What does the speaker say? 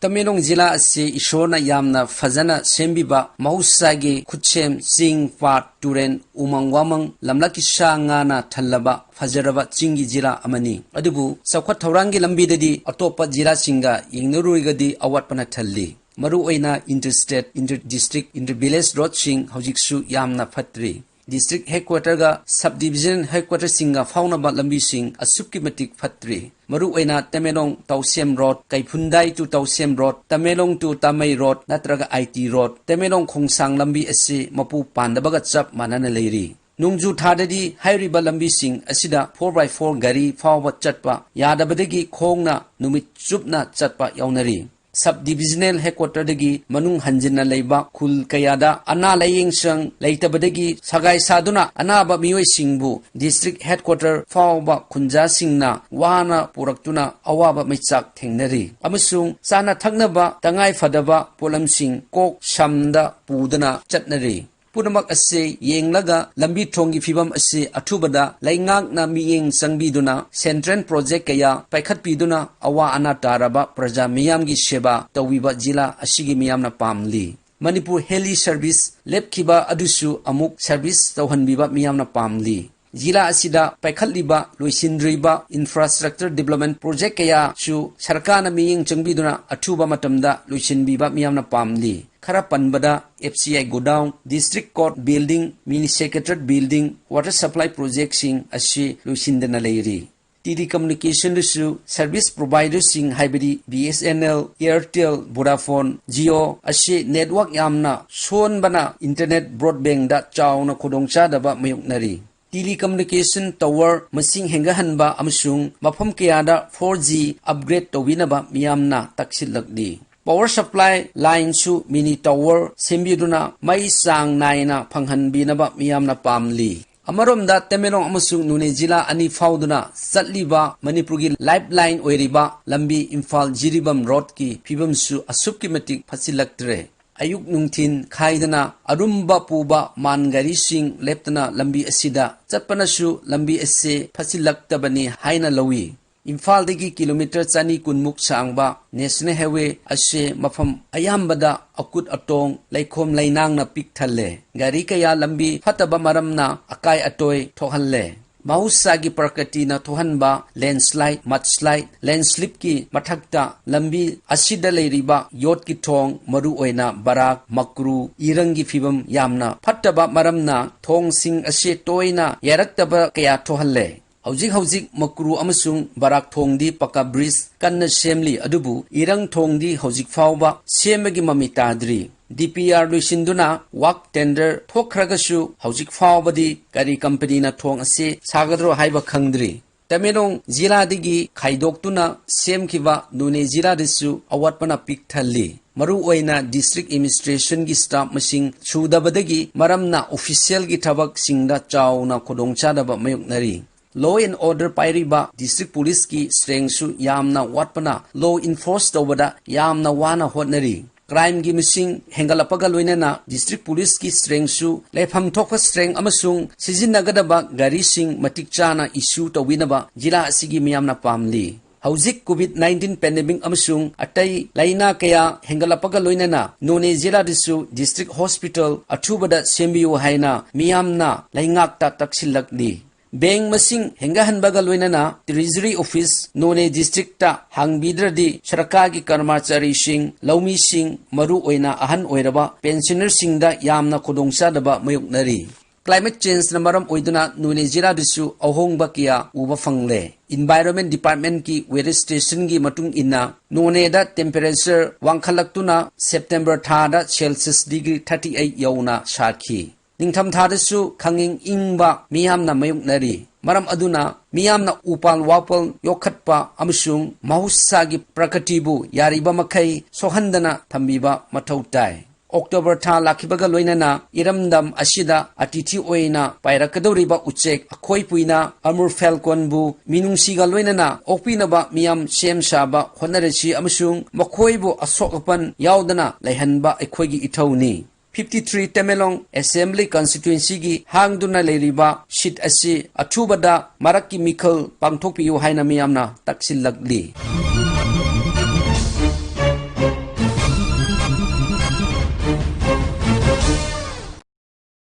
Tamenglong Jila asi Ishorna yamna fazana sembiba mahusagi khutchem sing pat turen umang wamang lamlaki shanga na thallaba fajaraba chingi jila amani adubu sakwat thaurangi lambidadi atopa jila singa yingnorurigadi awatpana thalli maru oina interstate interdistrict intervillage road sing hojiksu yamna fatri district headquarter ga subdivision headquarter singa faunaba lambi sing asukki matik fatri maru oina Tamenglong Tausem road Kaifundai to Tausem road Tamenglong to Tamai road natraga IT road Tamenglong khongsang lambi asi mapu pandabaga chap manana leiri nungju thadadi hairiba lambi sing asida 4x4 gari fawba chatpa yadabadagi khongna numit chupna chatpa yaunari subdivisional headquarter dagi manung hanjina leiba khul kayada ana laying sang leitabadagi sagai saduna anaba mioi singbu district headquarter fawba khunja singna wana puraktuna awaba maichak thengnari amasung sana thagnaba tangai fadaba polam sing kok shamda pudana chatnari punamak ase yenglaga lambi thongi fibam ase athubada laingak na miyeng sangbiduna central project kaya paikhat piduna awa ana taraba praja miyam gi seba tawiba jila asigi miyam na pamli Manipur heli service lepkiba adusu amuk service tawhanbiba miyam na pamli Jila asida paikhatliba loisindriba infrastructure development project kaya chu sarkana miyeng changbiduna athuba matamda loisinbiba miyamna pamli khara panbada FCI godown district court building mini secretariat building water supply project sing ashi loisindana leiri telecommunication su service provider sing haibadi BSNL Airtel Vodafone Jio ashi network yamna sonbana internet broadband da chawna khudongcha daba mayuknari telecommunication tower masing hengahanba amsung mafam kayada 4G upgrade towinaba miyamna taksilakdi power supply line su mini tower sembiduna mai sang naina phanghanbinaba miyamna pamli amaromda Tamenglong amasung Noney jila ani fauduna satliba Manipurgi lifeline oiriba lambi Imphal Jiribam road ki phibam su asupki matik phasilaktre ayuk nungthin khaidana arumba puba mangari sing leptana lambi asida chatpanasu lambi ase phasilaktabani haina lawi Imphal dagi kilometer chani kunmuk sangba national highway ase mafam ayambada akut atong laikhom lainang na pik thalle gari kaya lambi phataba maramna akai atoi thohalle mahusagi prakati na thohanba landslide mudslide landslip ki mathakta lambi asida leiriba yot ki thong maru oina barak makru irangi fibam yamna phattaba maramna thong sing ase toina yaraktaba kaya thohalle hojik makru amasung barak thongdi paka bridge kanna semli adubu irang thongdi hojik fawba semagi mami tadri DPR loisinduna work tender thokragasu hojik fawbadi kari company na thong ase sagadro haiba khangdri Tamenglong jila digi khaidoktuna semkiba Noney jila desu awatpana pik thalli maru oina district administration gi staff masing chudabadagi maramna official gi thabak singda chawna khodongchadaba mayuknari law and order pairiba district police ki strength su yamna watpana law enforce tawada yamna wana hotnari crime gi missing hengalapaga loinana district police ki strength su lefam thokha strength amasung sizinnagadaba gari sing matik chana issue tawinaba jila asigi miyamna pamli hauzik COVID-19 pandemic amasung atai laina kaya hengalapaga loinana Noney jila disu district hospital athubada sembiu haina miyamna laingakta taksilakdi Bank masing hengahanbaga loinana Treasury Office Noney District ta hangbidradi sarkagi karmachari sing laumi sing maru oina ahan oiraba pensioner singda yamna khodongsa daba mayuknari climate change na maram oiduna Noney jila disu ahongba kiya uba fangle Environment Department ki weather station gi matung inna Noney da temperature wangkhalaktuna September thada Celsius degree 38 yauna shakhi Ningtham thadasu khanging ingba miyamna mayuknari maram aduna miyamna upal wapal yokhatpa amasung mahusagi prakatibu yariba makai sohandana thambiba mathau tai October tha lakhibaga loinana iramdam asida atithi oina pairakadoriba uchek akhoi puina amur falcon bu minungsiga loinana okpinaba miyam sem saba honarachi amasung makhoibu asokapan yaudana laihanba aikhoigi ithauni 53 Tamenglong Assembly Constituency gi hangduna leiriba seat asi athubada marakki mikhal pangthokpiu haina miyamna taksilakli